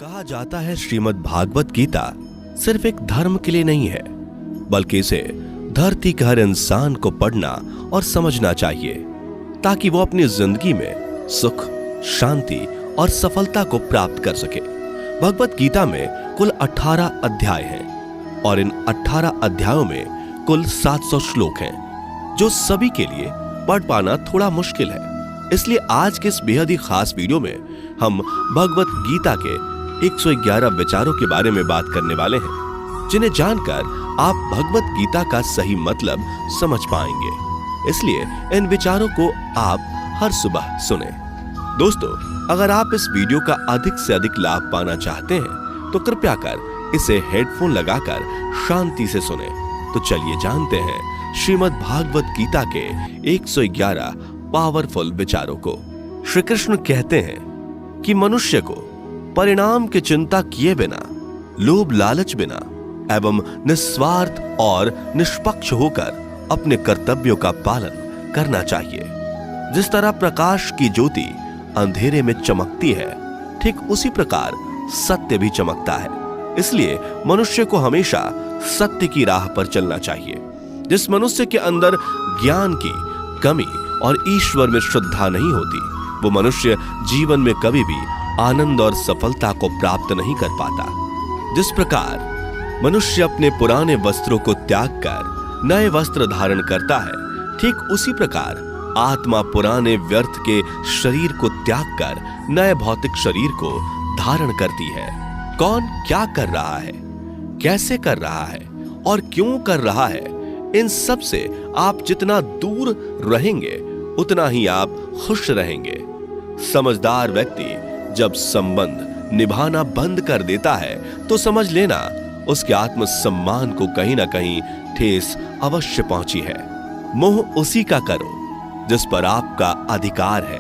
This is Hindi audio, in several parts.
कहा जाता है श्रीमद् भागवत गीता सिर्फ एक धर्म के लिए नहीं है, बल्कि इसे धरती के हर इंसान को पढ़ना और समझना चाहिए ताकि वो अपनी जिंदगी में सुख, शांति और सफलता को प्राप्त कर सके। भगवत गीता में कुल 18 अध्याय हैं और इन 18 अध्यायों में कुल 700 श्लोक हैं, जो सभी के लिए पढ़ पाना थोड़ा मुश्किल है। इसलिए आज के इस बेहद ही खास वीडियो में हम भगवत गीता के 111 विचारों के बारे में बात करने वाले हैं, जिन्हें जानकर आप भगवत गीता का सही मतलब समझ पाएंगे। इसलिए इन विचारों को आप हर सुबह सुने। दोस्तों, अगर आप इस वीडियो का अधिक से अधिक लाभ पाना चाहते हैं तो कृपया कर इसे हेडफोन लगाकर शांति से सुने। तो चलिए जानते हैं श्रीमद् भागवत गीता के 111 पावरफुल विचारों को। श्री कृष्ण कहते हैं कि मनुष्य को परिणाम की चिंता किए बिना, लोभ लालच बिना एवं निस्वार्थ और निष्पक्ष होकर अपने कर्तव्यों का पालन करना चाहिए। जिस तरह प्रकाश की ज्योति अंधेरे में चमकती है, ठीक उसी प्रकार सत्य भी चमकता है। इसलिए मनुष्य को हमेशा सत्य की राह पर चलना चाहिए। जिस मनुष्य के अंदर ज्ञान की कमी और ईश्वर में श्रद्धा नहीं होती, वो मनुष्य जीवन में कभी भी आनंद और सफलता को प्राप्त नहीं कर पाता। जिस प्रकार मनुष्य अपने पुराने वस्त्रों को त्याग कर नए वस्त्र धारण करता है, ठीक उसी प्रकार आत्मा पुराने व्यर्थ के शरीर को त्याग कर नए भौतिक शरीर को धारण करती है। कौन क्या कर रहा है, कैसे कर रहा है और क्यों कर रहा है, इन सब से आप जितना दूर रहेंगे उतना ही आप खुश रहेंगे। समझदार व्यक्ति जब संबंध निभाना बंद कर देता है तो समझ लेना उसके आत्मसम्मान को कहीं ना कहीं ठेस अवश्य पहुंची है। मोह उसी का करो जिस पर आपका अधिकार है।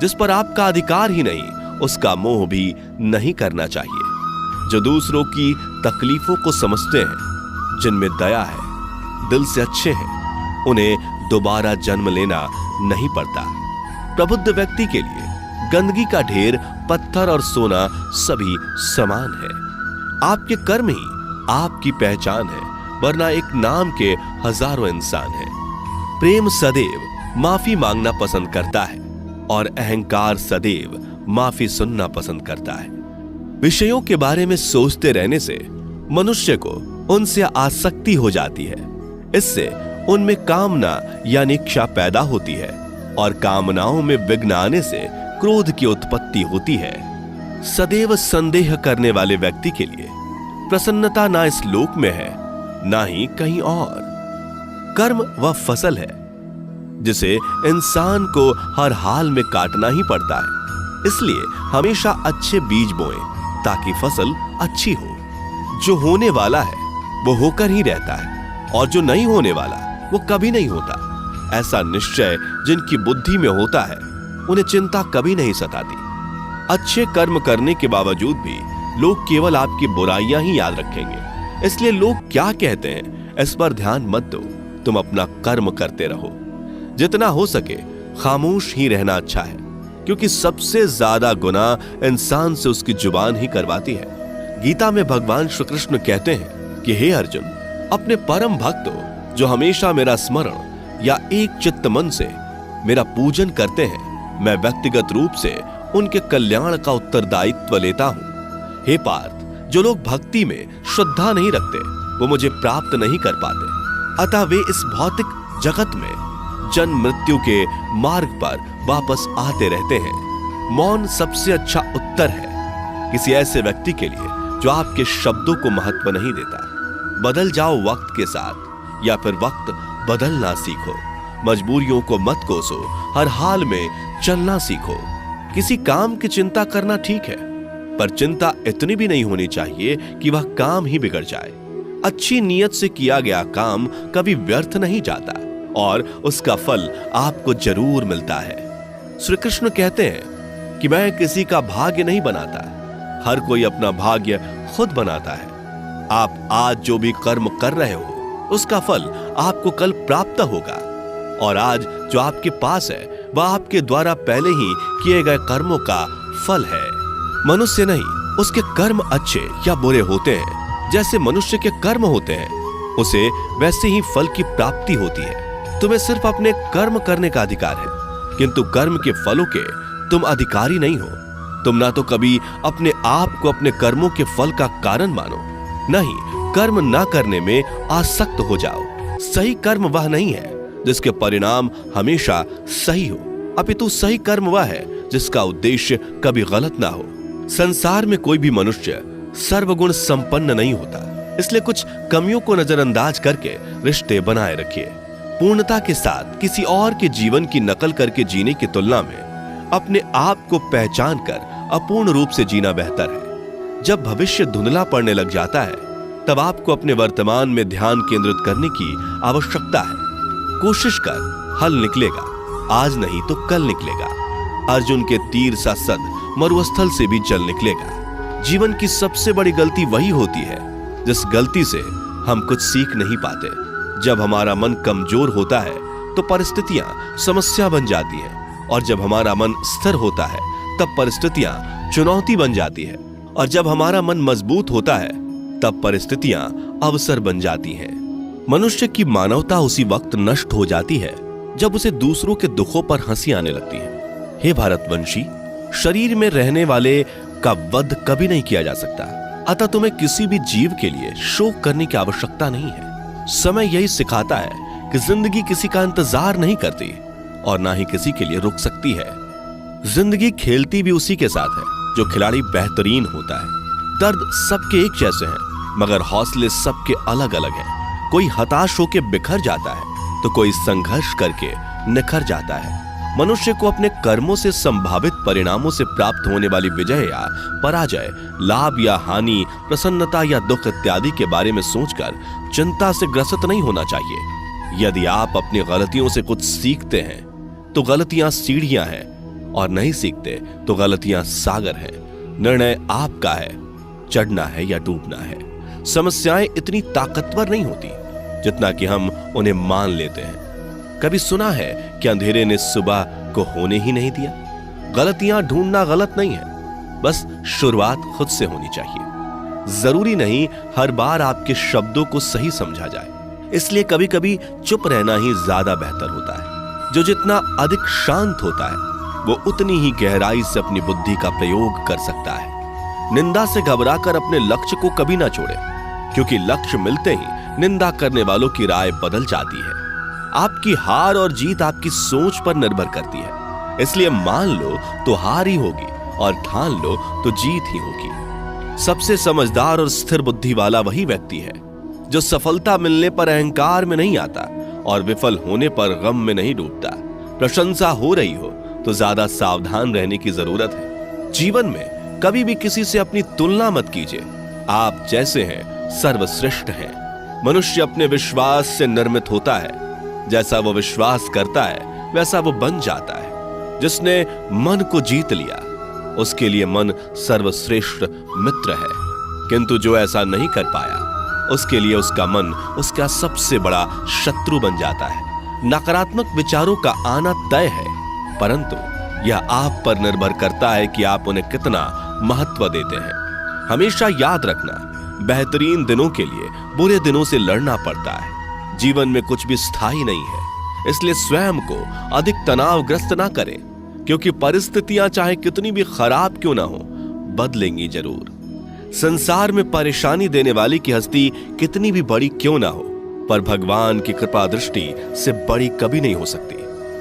जिस पर आपका अधिकार ही नहीं, उसका मोह भी नहीं करना चाहिए। जो दूसरों की तकलीफों को समझते हैं, जिनमें दया है, दिल से अच्छे हैं, उन्हें दोबारा जन्म लेना नहीं पड़ता। प्रबुद्ध व्यक्ति के लिए गंदगी का ढेर, पत्थर और सोना सभी समान है। आपके कर्म ही आपकी पहचान है, वरना एक नाम के हजारों इंसान हैं। प्रेम सदैव माफी मांगना पसंद करता है और अहंकार सदैव माफी सुनना पसंद करता है। विषयों के बारे में सोचते रहने से मनुष्य को उनसे आसक्ति हो जाती है। इससे उनमें कामना यानी इच्छा पैदा होती है और कामनाओं में विघ्न आने से क्रोध की उत्पत्ति होती है। सदैव संदेह करने वाले व्यक्ति के लिए प्रसन्नता ना इस लोक में है, ना ही कहीं और। कर्म वह फसल है जिसे इंसान को हर हाल में काटना ही पड़ता है। इसलिए हमेशा अच्छे बीज बोएं ताकि फसल अच्छी हो। जो होने वाला है वो होकर ही रहता है और जो नहीं होने वाला वो कभी नहीं होता। ऐसा निश्चय जिनकी बुद्धि में होता है, उन्हें चिंता कभी नहीं सताती। अच्छे कर्म करने के बावजूद भी लोग केवल आपकी बुराइयां ही याद रखेंगे। इसलिए लोग क्या कहते हैं इस पर ध्यान मत दो, तुम अपना कर्म करते रहो। जितना हो सके खामोश ही रहना अच्छा है, क्योंकि सबसे ज्यादा गुनाह इंसान से उसकी जुबान ही करवाती है। गीता में भगवान श्री कृष्ण कहते हैं कि हे अर्जुन, अपने परम भक्तों जो हमेशा मेरा स्मरण या एक चित्त मन से मेरा पूजन करते हैं, मैं व्यक्तिगत रूप से उनके कल्याण का उत्तरदायित्व लेता हूं। हे पार्थ, जो लोग भक्ति में श्रद्धा नहीं रखते वो मुझे प्राप्त नहीं कर पाते। अतः वे इस भौतिक जगत में जन्म मृत्यु के मार्ग पर वापस आते रहते हैं। मौन सबसे अच्छा उत्तर है किसी ऐसे व्यक्ति के लिए जो आपके शब्दों को महत्व नहीं देता। बदल जाओ वक्त के साथ या फिर वक्त बदलना सीखो। मजबूरियों को मत कोसो, हर हाल में चलना सीखो। किसी काम की चिंता करना ठीक है, पर चिंता इतनी भी नहीं होनी चाहिए कि वह काम ही बिगड़ जाए। अच्छी नीयत से किया गया काम कभी व्यर्थ नहीं जाता और उसका फल आपको जरूर मिलता है। श्री कृष्ण कहते हैं कि मैं किसी का भाग्य नहीं बनाता, हर कोई अपना भाग्य खुद बनाता है। आप आज जो भी कर्म कर रहे हो उसका फल आपको कल प्राप्त होगा, और आज जो आपके पास है वह आपके द्वारा पहले ही किए गए कर्मों का फल है। मनुष्य नहीं उसके कर्म अच्छे या बुरे होते हैं, जैसे मनुष्य के कर्म होते हैं, उसे वैसे ही फल की प्राप्ति होती है। तुम्हें सिर्फ अपने कर्म करने का अधिकार है, किंतु कर्म के फलों के तुम अधिकारी नहीं हो। तुम ना तो कभी अपने आप को अपने कर्मों के फल का कारण मानो, नहीं कर्म ना करने में आसक्त हो जाओ। सही कर्म वह नहीं है जिसके परिणाम हमेशा सही हो, अपितु सही कर्म वह है जिसका उद्देश्य कभी गलत ना हो। संसार में कोई भी मनुष्य सर्वगुण संपन्न नहीं होता, इसलिए कुछ कमियों को नजरअंदाज करके रिश्ते बनाए रखिए। पूर्णता के साथ किसी और के जीवन की नकल करके जीने की तुलना में अपने आप को पहचान कर अपूर्ण रूप से जीना बेहतर है। जब भविष्य धुंधला पड़ने लग जाता है, तब आपको अपने वर्तमान में ध्यान केंद्रित करने की आवश्यकता है। कोशिश कर, हल निकलेगा, आज नहीं तो कल निकलेगा। अर्जुन के तीर सा सद मरुस्थल से भी जल निकलेगा। जीवन की सबसे बड़ी गलती वही होती है जिस गलती से हम कुछ सीख नहीं पाते। जब हमारा मन कमजोर होता है तो परिस्थितियां समस्या बन जाती हैं, और जब हमारा मन स्थिर होता है तब परिस्थितियां चुनौती बन जाती है, और जब हमारा मन मजबूत होता है तब परिस्थितियां अवसर बन जाती हैं। मनुष्य की मानवता उसी वक्त नष्ट हो जाती है जब उसे दूसरों के दुखों पर हंसी आने लगती है। हे भारतवंशी, शरीर में रहने वाले का वध कभी नहीं किया जा सकता, अतः तुम्हें किसी भी जीव के लिए शोक करने की आवश्यकता नहीं है। समय यही सिखाता है कि जिंदगी किसी का इंतजार नहीं करती और ना ही किसी के लिए रुक सकती है। जिंदगी खेलती भी उसी के साथ है जो खिलाड़ी बेहतरीन होता है। दर्द सबके एक जैसे हैं, मगर हौसले सबके अलग अलग हैं। कोई हताश होकर बिखर जाता है तो कोई संघर्ष करके निखर जाता है। मनुष्य को अपने कर्मों से संभावित परिणामों से प्राप्त होने वाली विजय या पराजय, लाभ या हानि, प्रसन्नता या दुख इत्यादि के बारे में सोचकर चिंता से ग्रसित नहीं होना चाहिए। यदि आप अपनी गलतियों से कुछ सीखते हैं तो गलतियां सीढ़ियां हैं, और नहीं सीखते तो गलतियां सागर हैं। निर्णय आपका है, चढ़ना है या डूबना है। समस्याएं इतनी ताकतवर नहीं होती जितना कि हम उन्हें मान लेते हैं। कभी सुना है कि अंधेरे ने सुबह को होने ही नहीं दिया? गलतियां ढूंढना गलत नहीं है, बस शुरुआत खुद से होनी चाहिए। जरूरी नहीं हर बार आपके शब्दों को सही समझा जाए, इसलिए कभी कभी चुप रहना ही ज्यादा बेहतर होता है। जो जितना अधिक शांत होता है वो उतनी ही गहराई से अपनी बुद्धि का प्रयोग कर सकता है। निंदा से घबराकर अपने लक्ष्य को कभी ना छोड़े, क्योंकि लक्ष्य मिलते ही निंदा करने वालों की राय बदल जाती है। आपकी हार और जीत आपकी सोच पर निर्भर करती है, इसलिए मान लो तो हार ही होगी और ठान लो तो जीत ही होगी। सबसे समझदार और स्थिर बुद्धि वाला वही व्यक्ति है जो सफलता मिलने पर अहंकार में नहीं आता और विफल होने पर गम में नहीं डूबता। प्रशंसा हो रही हो तो ज्यादा सावधान रहने की जरूरत है। जीवन में कभी भी किसी से अपनी तुलना मत कीजिए। आप जैसे हैं सर्वश्रेष्ठ हैं। मनुष्य अपने विश्वास से निर्मित होता है। जैसा वो विश्वास करता है वैसा वो बन जाता है। जिसने मन को जीत लिया उसके लिए मन सर्वश्रेष्ठ मित्र है, किंतु जो ऐसा नहीं कर पाया उसके लिए उसका मन उसका सबसे बड़ा शत्रु बन जाता है। नकारात्मक विचारों का आना तय है, परंतु यह आप पर निर्भर करता है कि आप उन्हें कितना महत्व देते हैं। हमेशा याद रखना, बेहतरीन दिनों के लिए बुरे दिनों से लड़ना पड़ता है। जीवन में कुछ भी स्थायी नहीं है, इसलिए स्वयं को अधिक तनावग्रस्त ना करें, क्योंकि परिस्थितियां चाहे कितनी भी खराब क्यों ना हो, बदलेंगी जरूर। संसार में परेशानी देने वाली की हस्ती कितनी भी बड़ी क्यों ना हो, पर भगवान की कृपा दृष्टि से बड़ी कभी नहीं हो सकती।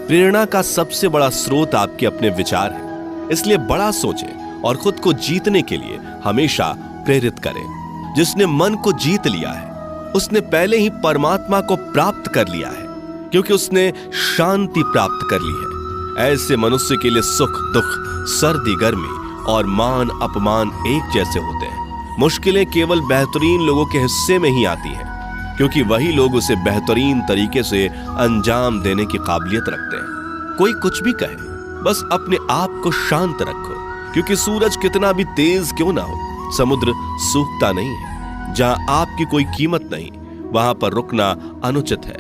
प्रेरणा का सबसे बड़ा स्रोत आपके अपने विचार है, इसलिए बड़ा सोचें और खुद को जीतने के लिए हमेशा प्रेरित करें। जिसने मन को जीत लिया है उसने पहले ही परमात्मा को प्राप्त कर लिया है, क्योंकि उसने शांति प्राप्त कर ली है। ऐसे मनुष्य के लिए सुख दुख, सर्दी गर्मी और मान अपमान एक जैसे होते हैं। मुश्किलें केवल बेहतरीन लोगों के हिस्से में ही आती हैं, क्योंकि वही लोग उसे बेहतरीन तरीके से अंजाम देने की काबिलियत रखते हैं। कोई कुछ भी कहे, बस अपने आप को शांत रखो, क्योंकि सूरज कितना भी तेज क्यों ना हो, समुद्र सूखता नहीं है। जहां आपकी कोई कीमत नहीं, वहां पर रुकना अनुचित है,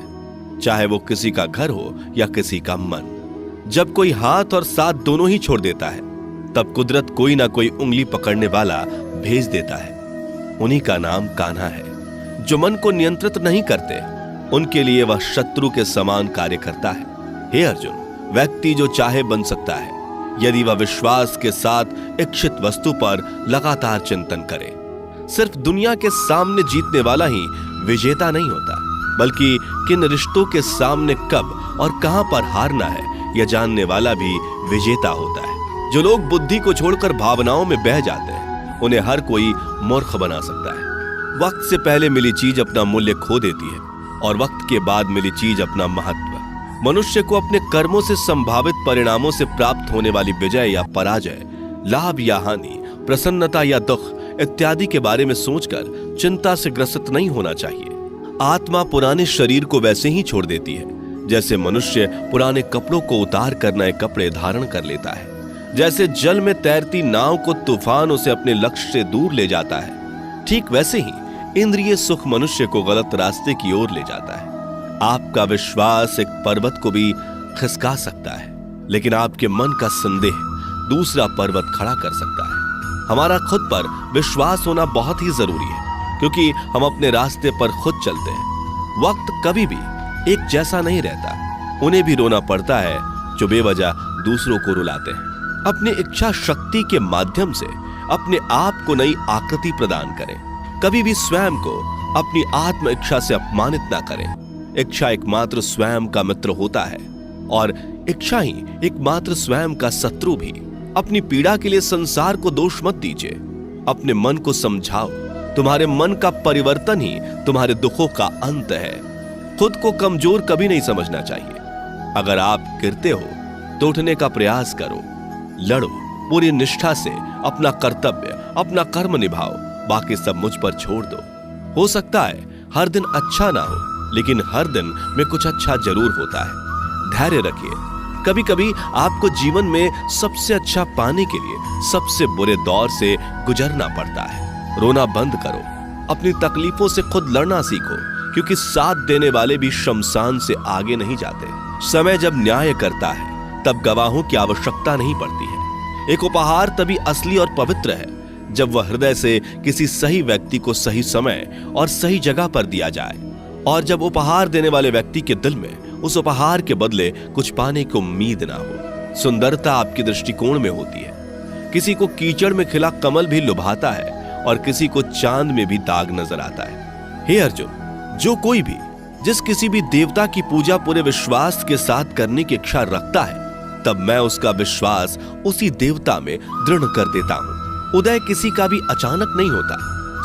चाहे वो किसी का घर हो या किसी का मन। जब कोई हाथ और साथ दोनों ही छोड़ देता है, तब कुदरत कोई ना कोई उंगली पकड़ने वाला भेज देता है। उन्हीं का नाम कान्हा है। जो मन को नियंत्रित नहीं करते, उनके लिए वह शत्रु के समान कार्य करता है। हे अर्जुन, व्यक्ति जो चाहे बन सकता है यदि वह विश्वास के साथ इच्छित वस्तु पर लगातार चिंतन करे। सिर्फ दुनिया के सामने जीतने वाला ही विजेता नहीं होता, बल्कि किन रिश्तों के सामने कब और कहां पर हारना है यह जानने वाला भी विजेता होता है। जो लोग बुद्धि को छोड़कर भावनाओं में बह जाते हैं, उन्हें हर कोई मूर्ख बना सकता है। वक्त से पहले मिली चीज अपना मूल्य खो देती है और वक्त के बाद मिली चीज अपना महत्व। मनुष्य को अपने कर्मों से संभावित परिणामों से प्राप्त होने वाली विजय या पराजय, लाभ या हानि, प्रसन्नता या दुख इत्यादि के बारे में सोचकर चिंता से ग्रसित नहीं होना चाहिए। आत्मा पुराने शरीर को वैसे ही छोड़ देती है जैसे मनुष्य पुराने कपड़ों को उतार कर नए कपड़े धारण कर लेता है। जैसे जल में तैरती नाव को तूफान उसे अपने लक्ष्य से दूर ले जाता है, ठीक वैसे ही इंद्रिय सुख मनुष्य को गलत रास्ते की ओर ले जाता है। आपका विश्वास एक पर्वत को भी खिसका सकता है, लेकिन आपके मन का संदेह दूसरा पर्वत खड़ा कर सकता है। हमारा खुद पर विश्वास होना बहुत ही जरूरी है, क्योंकि हम अपने रास्ते पर खुद चलते हैं। वक्त कभी भी एक जैसा नहीं रहता। उन्हें भी रोना पड़ता है जो बेवजह दूसरों को रुलाते हैं। अपनी इच्छा शक्ति के माध्यम से अपने आप को नई आकृति प्रदान करें। कभी भी स्वयं को अपनी आत्म इच्छा से अपमानित ना करें। इच्छा एकमात्र स्वयं का मित्र होता है और इच्छा ही एकमात्र स्वयं का शत्रु भी। अपनी पीड़ा के लिए संसार को दोष मत दीजिए। अपने मन को समझाओ। तुम्हारे मन का परिवर्तन ही तुम्हारे दुखों का अंत है। खुद को कमजोर कभी नहीं समझना चाहिए। अगर आप गिरते हो तो उठने का प्रयास करो, लड़ो, पूरी निष्ठा से अपना कर्तव्य, अपना कर्म निभाओ। बाकी सब मुझ पर छोड़ दो। हो सकता है हर दिन अच्छा ना हो, लेकिन हर दिन में कुछ अच्छा जरूर होता है। धैर्य रखिए। कभी कभी आपको जीवन में सबसे अच्छा पाने के लिए सबसे बुरे दौर से गुजरना पड़ता है। रोना बंद करो। अपनी तकलीफों से खुद लड़ना सीखो, क्योंकि साथ देने वाले भी शमशान से आगे नहीं जाते। समय जब न्याय करता है तब गवाहों की आवश्यकता नहीं पड़ती है। एक उपहार तभी असली और पवित्र है जब वह हृदय से किसी सही व्यक्ति को सही समय और सही जगह पर दिया जाए, और जब उपहार देने वाले व्यक्ति के दिल में उस उपहार के बदले कुछ पाने की उम्मीद ना हो। सुंदरता आपके दृष्टिकोण में होती है। किसी को कीचड़ में खिला कमल भी लुभाता है और किसी को चांद में भी दाग नजर आता है। हे अर्जुन, जो कोई भी जिस किसी भी देवता की पूजा पूरे विश्वास के साथ करने की इच्छा रखता है, तब मैं उसका विश्वास उसी देवता में दृढ़ कर देता हूं। उदय किसी का भी अचानक नहीं होता।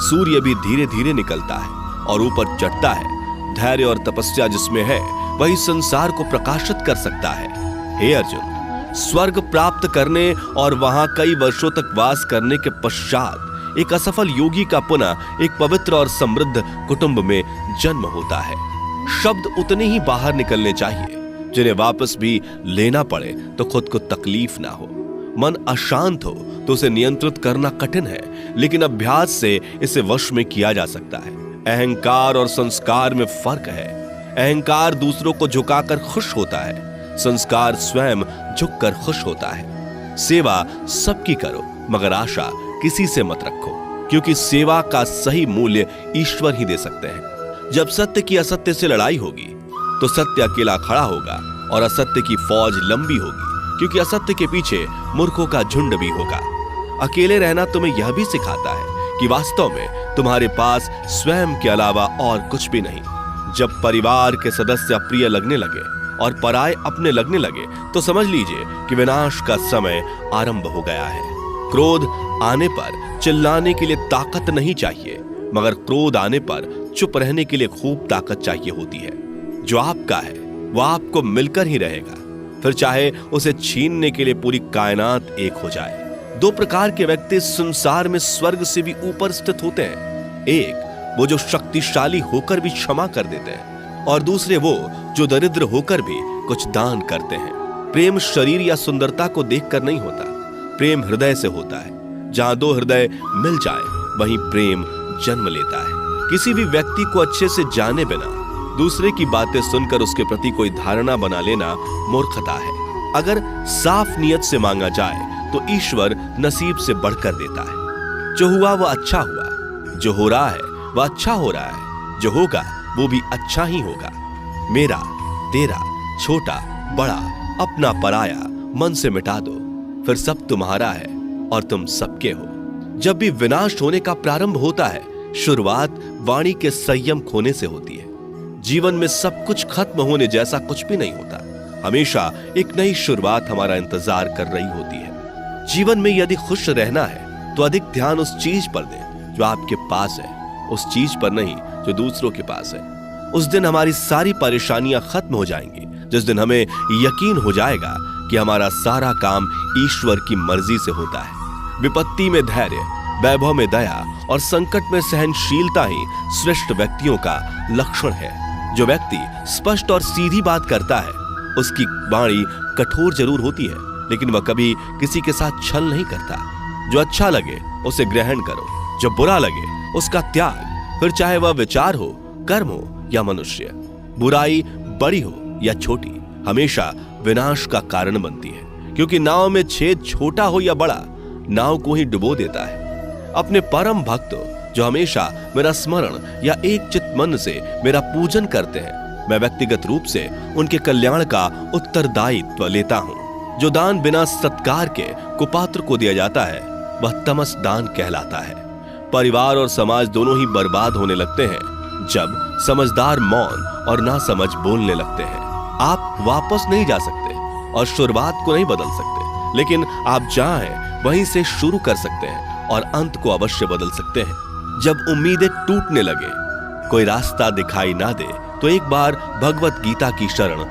सूर्य भी धीरे धीरे निकलता है और ऊपर चढ़ता है। धैर्य और तपस्या जिसमें है वही संसार को प्रकाशित कर सकता है। हे अर्जुन, स्वर्ग प्राप्त करने और वहां कई वर्षों तक वास करने के पश्चात एक असफल योगी का पुनः एक पवित्र और समृद्ध कुटुंब में जन्म होता है। शब्द उतने ही बाहर निकलने चाहिए जिन्हें वापस भी लेना पड़े तो खुद को तकलीफ ना हो। मन अशांत हो तो उसे नियंत्रित करना कठिन है, लेकिन अभ्यास से इसे वश में किया जा सकता है। अहंकार और संस्कार में फर्क है। अहंकार दूसरों को झुकाकर खुश होता है, संस्कार स्वयं झुककर खुश होता है। सेवा सबकी करो, मगर आशा किसी से मत रखो, क्योंकि सेवा का सही मूल्य ईश्वर ही दे सकते हैं। जब सत्य की असत्य से लड़ाई होगी तो सत्य अकेला खड़ा होगा और असत्य की फौज लंबी होगी, क्योंकि असत्य के पीछे मूर्खों का झुंड भी होगा। अकेले रहना तुम्हें यह भी सिखाता है कि वास्तव में तुम्हारे पास स्वयं के अलावा और कुछ भी नहीं। जब परिवार के सदस्य अप्रिय लगने लगे और पराये अपने लगने लगे तो समझ लीजिए कि विनाश का समय आरंभ हो गया है। क्रोध आने पर चिल्लाने के लिए ताकत नहीं चाहिए, मगर क्रोध आने पर चुप रहने के लिए खूब ताकत चाहिए होती है। जो आपका है वह आपको मिलकर ही रहेगा, फिर चाहे उसे छीनने के लिए पूरी कायनात एक हो जाए। दो प्रकार के व्यक्ति संसार में स्वर्ग से भी ऊपर स्थित होते हैं। एक वो जो शक्तिशाली होकर भी क्षमा कर देते हैं, और दूसरे वो जो दरिद्र होकर भी कुछ दान करते हैं। प्रेम शरीर या सुंदरता को देखकर नहीं होता, प्रेम हृदय से होता है। जहां दो हृदय मिल जाए वहीं प्रेम जन्म लेता है। किसी भी व्यक्ति को अच्छे से जाने बिना दूसरे की बातें सुनकर उसके प्रति कोई धारणा बना लेना मूर्खता है। अगर साफ नियत से मांगा जाए तो ईश्वर नसीब से बढ़कर देता है। जो हुआ वह अच्छा हुआ, जो हो रहा है वह अच्छा हो रहा है, जो होगा वो भी अच्छा ही होगा। मेरा, तेरा, छोटा, बड़ा, अपना, पराया मन से मिटा दो, फिर सब तुम्हारा है और तुम सबके हो। जब भी विनाश होने का प्रारंभ होता है, शुरुआत वाणी के संयम खोने से होती है। जीवन में सब कुछ खत्म होने जैसा कुछ भी नहीं होता। हमेशा एक नई शुरुआत हमारा इंतजार कर रही होती है। जीवन में यदि खुश रहना है तो अधिक ध्यान उस चीज पर दें जो आपके पास है, उस चीज पर नहीं जो दूसरों के पास है। उस दिन हमारी सारी परेशानियां खत्म हो जाएंगी, जिस दिन हमें यकीन हो जाएगा कि हमारा सारा काम ईश्वर की मर्जी से होता है। विपत्ति में धैर्य, वैभव में दया और संकट में सहनशीलता ही श्रेष्ठ व्यक्तियों का लक्षण है। जो व्यक्ति स्पष्ट और सीधी बात करता है, उसकी वाणी कठोर जरूर होती है, लेकिन वह कभी किसी के साथ छल नहीं करता। जो अच्छा लगे उसे ग्रहण करो, जो बुरा लगे उसका त्याग, फिर चाहे वह विचार हो, कर्म हो या मनुष्य। बुराई बड़ी हो या छोटी हमेशा विनाश का कारण बनती है, क्योंकि नाव में छेद छोटा हो या बड़ा, नाव को ही डुबो देता है। अपने परम भक्तों जो हमेशा मेरा स्मरण या एक चित्त मन से मेरा पूजन करते हैं, मैं व्यक्तिगत रूप से उनके कल्याण का उत्तरदायित्व लेता हूं। जो दान बिना सत्कार के कुपात्र को दिया जाता है वह तमस दान कहलाता है। परिवार और समाज दोनों ही बर्बाद होने लगते हैं जब समझदार मौन और नासमझ बोलने लगते हैं। आप वापस नहीं जा सकते और शुरुआत को नहीं बदल सकते, लेकिन आप चाहें वहीं से शुरू कर सकते हैं और अंत को अवश्य बदल सकते हैं। जब उम्मीदें टूटने लगे, कोई रास्ता दिखाई ना दे, तो एक बार भगवत गीता की शरण